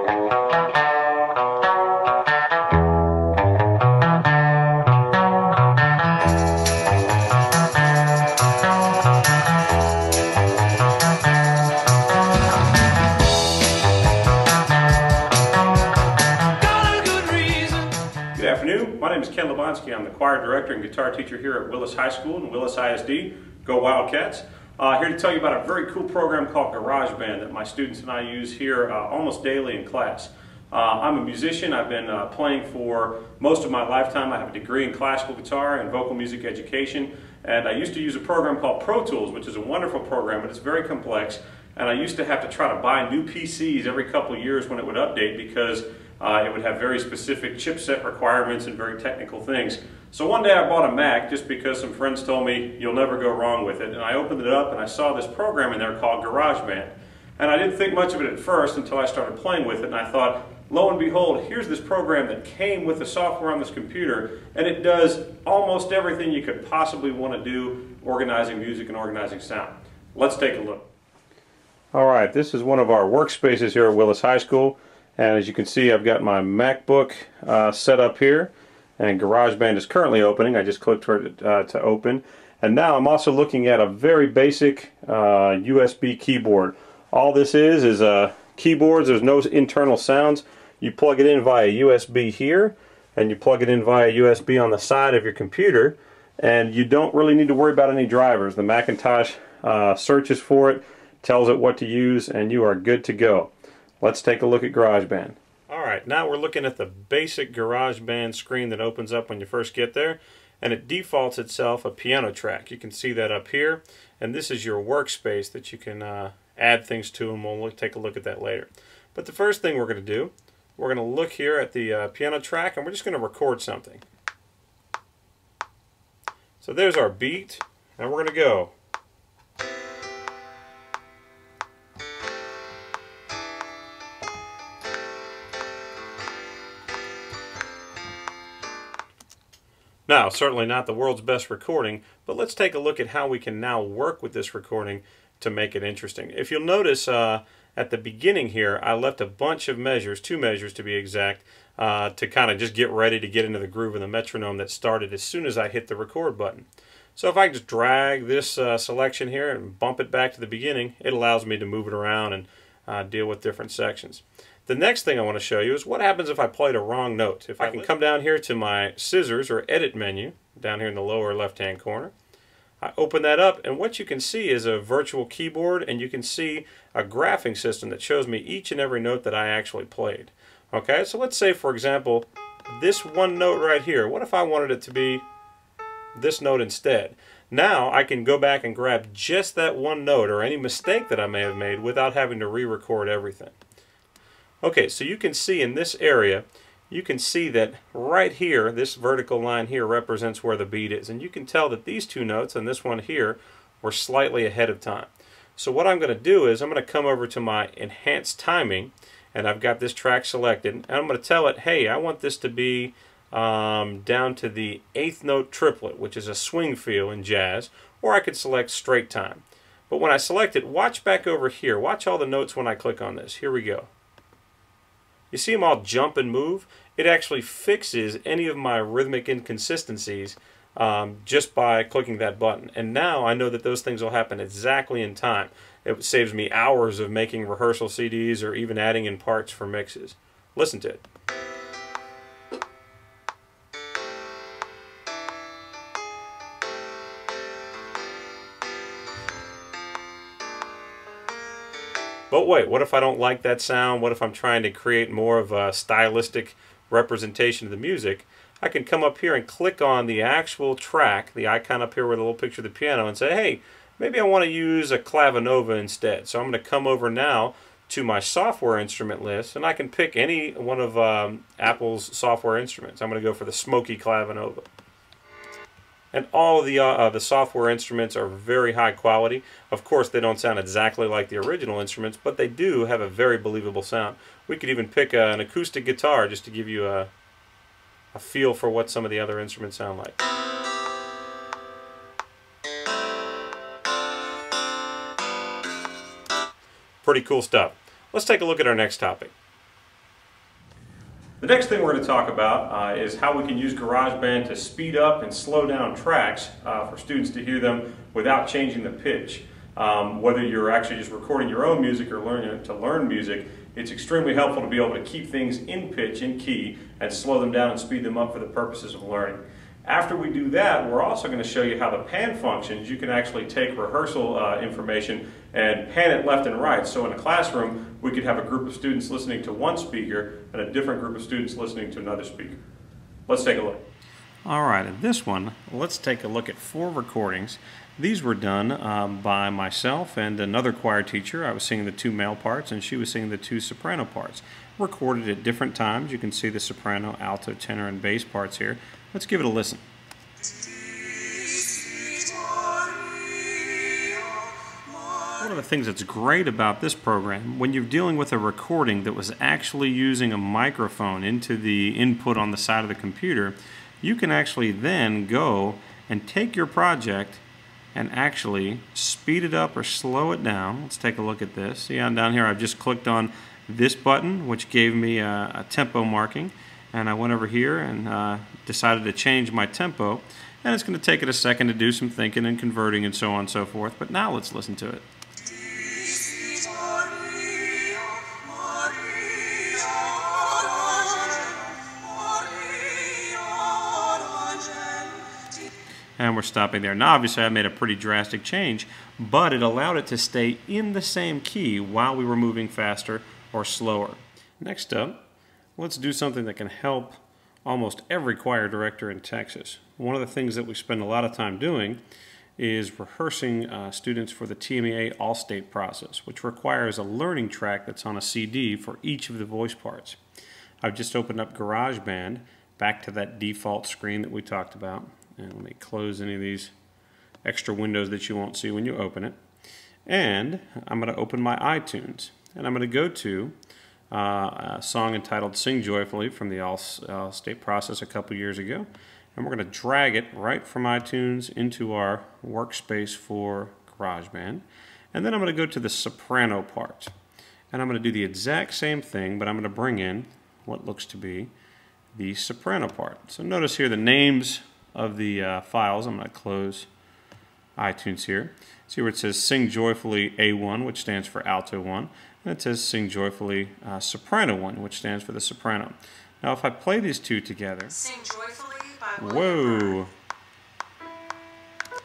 Good afternoon. My name is Ken Labonski. I'm the choir director and guitar teacher here at Willis High School and Willis ISD. Go Wildcats. Here to tell you about a very cool program called GarageBand that my students and I use here almost daily in class. I'm a musician. I've been playing for most of my lifetime. I have a degree in classical guitar and vocal music education, and I used to use a program called Pro Tools, which is a wonderful program, but it's very complex, and I used to have to try to buy new PCs every couple of years when it would update because it would have very specific chipset requirements and very technical things. So one day I bought a Mac just because some friends told me you'll never go wrong with it, and I opened it up and I saw this program in there called GarageBand. And I didn't think much of it at first until I started playing with it, and I thought, lo and behold, here's this program that came with the software on this computer, and it does almost everything you could possibly want to do organizing music and organizing sound. Let's take a look. Alright, this is one of our workspaces here at Willis High School. And as you can see, I've got my MacBook set up here, and GarageBand is currently opening. I just clicked for it to open. And now I'm also looking at a very basic USB keyboard. All this is keyboards. There's no internal sounds. You plug it in via USB here, and you plug it in via USB on the side of your computer, and you don't really need to worry about any drivers. The Macintosh searches for it, tells it what to use, and you are good to go. Let's take a look at GarageBand. Alright, now we're looking at the basic GarageBand screen that opens up when you first get there, and it defaults itself a piano track. You can see that up here, and this is your workspace that you can add things to, and we'll take a look at that later. But the first thing we're going to do, we're going to look here at the piano track, and we're just going to record something. So there's our beat, and we're going to go. Now, certainly not the world's best recording, but let's take a look at how we can now work with this recording to make it interesting. If you'll notice at the beginning here, I left a bunch of measures, 2 measures to be exact, to kind of just get ready to get into the groove of the metronome that started as soon as I hit the record button. So if I just drag this selection here and bump it back to the beginning, it allows me to move it around and deal with different sections. The next thing I want to show you is what happens if I played a wrong note. If I can come down here to my scissors or edit menu, down here in the lower left hand corner, I open that up, and what you can see is a virtual keyboard, and you can see a graphing system that shows me each and every note that I actually played. Okay, so let's say for example this one note right here, what if I wanted it to be this note instead? Now I can go back and grab just that one note or any mistake that I may have made without having to re-record everything. Okay, so you can see in this area, you can see that right here, this vertical line here represents where the beat is. And you can tell that these 2 notes and this one here were slightly ahead of time. So what I'm going to do is I'm going to come over to my enhanced timing, and I've got this track selected, and I'm going to tell it, hey, I want this to be down to the 8th note triplet, which is a swing feel in jazz, or I could select straight time. But when I select it, watch back over here. Watch all the notes when I click on this. Here we go. You see them all jump and move? It actually fixes any of my rhythmic inconsistencies just by clicking that button. And now I know that those things will happen exactly in time. It saves me hours of making rehearsal CDs or even adding in parts for mixes. Listen to it. But wait, what if I don't like that sound? What if I'm trying to create more of a stylistic representation of the music? I can come up here and click on the actual track, the icon up here with a little picture of the piano, and say, hey, maybe I want to use a clavinova instead. So I'm going to come over now to my software instrument list, and I can pick any one of Apple's software instruments. I'm going to go for the Smoky Clavinova. And all of the software instruments are very high quality. Of course, they don't sound exactly like the original instruments, but they do have a very believable sound. We could even pick an acoustic guitar just to give you a feel for what some of the other instruments sound like. Pretty cool stuff. Let's take a look at our next topic. The next thing we're going to talk about is how we can use GarageBand to speed up and slow down tracks for students to hear them without changing the pitch. Whether you're actually just recording your own music or learning to learn music, it's extremely helpful to be able to keep things in pitch, in key, and slow them down and speed them up for the purposes of learning. After we do that, we're also going to show you how the pan functions. You can actually take rehearsal information and pan it left and right. So in a classroom, we could have a group of students listening to one speaker and a different group of students listening to another speaker. Let's take a look. All right, in this one, let's take a look at 4 recordings. These were done by myself and another choir teacher. I was singing the 2 male parts and she was singing the 2 soprano parts. Recorded at different times. You can see the soprano, alto, tenor, and bass parts here. Let's give it a listen. One of the things that's great about this program, when you're dealing with a recording that was actually using a microphone into the input on the side of the computer, you can actually then go and take your project and actually speed it up or slow it down. Let's take a look at this. See, down here I've just clicked on this button, which gave me a tempo marking, and I went over here and decided to change my tempo, and it's going to take it a second to do some thinking and converting and so on and so forth, but now let's listen to it. And we're stopping there. Now obviously I made a pretty drastic change, but it allowed it to stay in the same key while we were moving faster or slower. Next up, let's do something that can help almost every choir director in Texas. One of the things that we spend a lot of time doing is rehearsing students for the TMEA All-State process, which requires a learning track that's on a CD for each of the voice parts. I've just opened up GarageBand back to that default screen that we talked about. And let me close any of these extra windows that you won't see when you open it. And I'm going to open my iTunes. And I'm going to go to a song entitled Sing Joyfully from the All-State process a couple years ago. And we're going to drag it right from iTunes into our workspace for GarageBand. And then I'm going to go to the soprano part. And I'm going to do the exact same thing, but I'm going to bring in what looks to be the soprano part. So notice here the names of the files. I'm going to close iTunes here. See where it says Sing Joyfully A1, which stands for Alto 1, and it says Sing Joyfully Soprano 1, which stands for the soprano. Now if I play these two together, Sing Joyfully by whoa,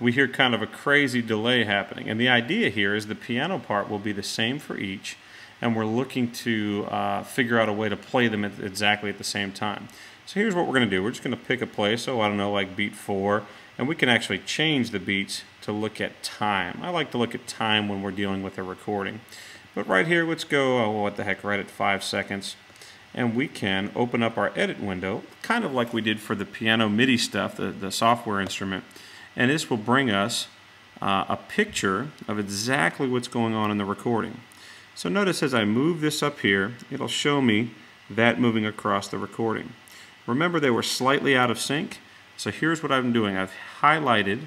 we hear kind of a crazy delay happening. And the idea here is the piano part will be the same for each, and we're looking to figure out a way to play them exactly at the same time. So here's what we're going to do. We're just going to pick a place, so I don't know, like beat 4, and we can actually change the beats to look at time. I like to look at time when we're dealing with a recording. But right here, let's go, oh, what the heck, right at 5 seconds. And we can open up our edit window, kind of like we did for the piano MIDI stuff, the software instrument. And this will bring us a picture of exactly what's going on in the recording. So notice as I move this up here, it'll show me that moving across the recording. Remember, they were slightly out of sync, so here's what I'm doing. I've highlighted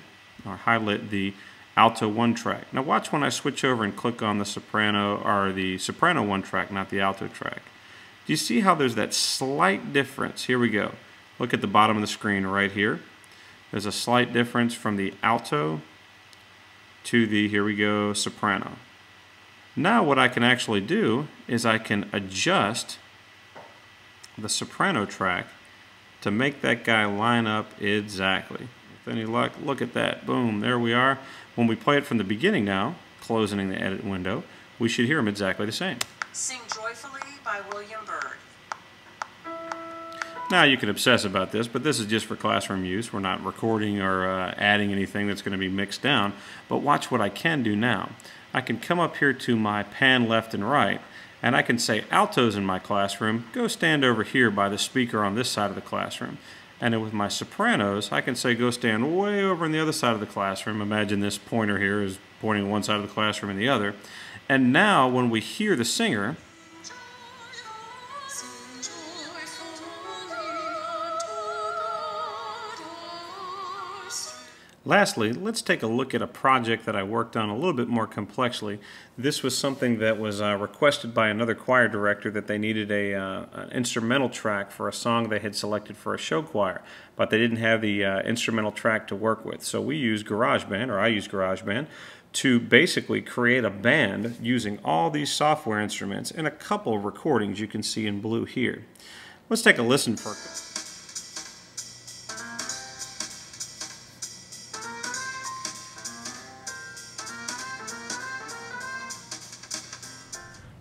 or highlight the alto 1 track. Now watch when I switch over and click on the soprano, or the soprano 1 track, not the alto track. Do you see how there's that slight difference? Here we go. Look at the bottom of the screen right here. There's a slight difference from the alto to the, here we go, soprano. Now what I can actually do is I can adjust the soprano track to make that guy line up exactly. With any luck, look at that. Boom, there we are. When we play it from the beginning now, closing the edit window, we should hear them exactly the same. Sing Joyfully by William Byrd. Now you can obsess about this, but this is just for classroom use. We're not recording or adding anything that's going to be mixed down. But watch what I can do now. I can come up here to my pan left and right, and I can say, altos in my classroom, go stand over here by the speaker on this side of the classroom. And then with my sopranos, I can say, go stand way over on the other side of the classroom. Imagine this pointer here is pointing one side of the classroom and the other. And now when we hear the singer, Lastly, let's take a look at a project that I worked on a little bit more complexly. This was something that was requested by another choir director, that they needed an instrumental track for a song they had selected for a show choir, but they didn't have the instrumental track to work with. So we used GarageBand, or I used GarageBand, to basically create a band using all these software instruments and a couple of recordings you can see in blue here. Let's take a listen for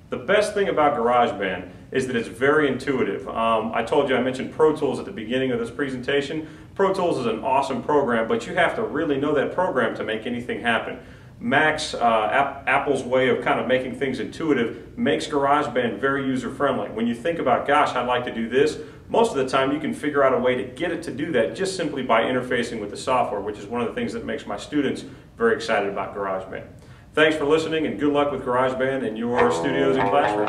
The best thing about GarageBand is that it's very intuitive. I told you, I mentioned Pro Tools at the beginning of this presentation. Pro Tools is an awesome program, but you have to really know that program to make anything happen. Mac's, Apple's way of kind of making things intuitive makes GarageBand very user-friendly. When you think about, gosh, I'd like to do this, most of the time you can figure out a way to get it to do that just simply by interfacing with the software, which is one of the things that makes my students very excited about GarageBand. Thanks for listening, and good luck with GarageBand in your studios and classrooms.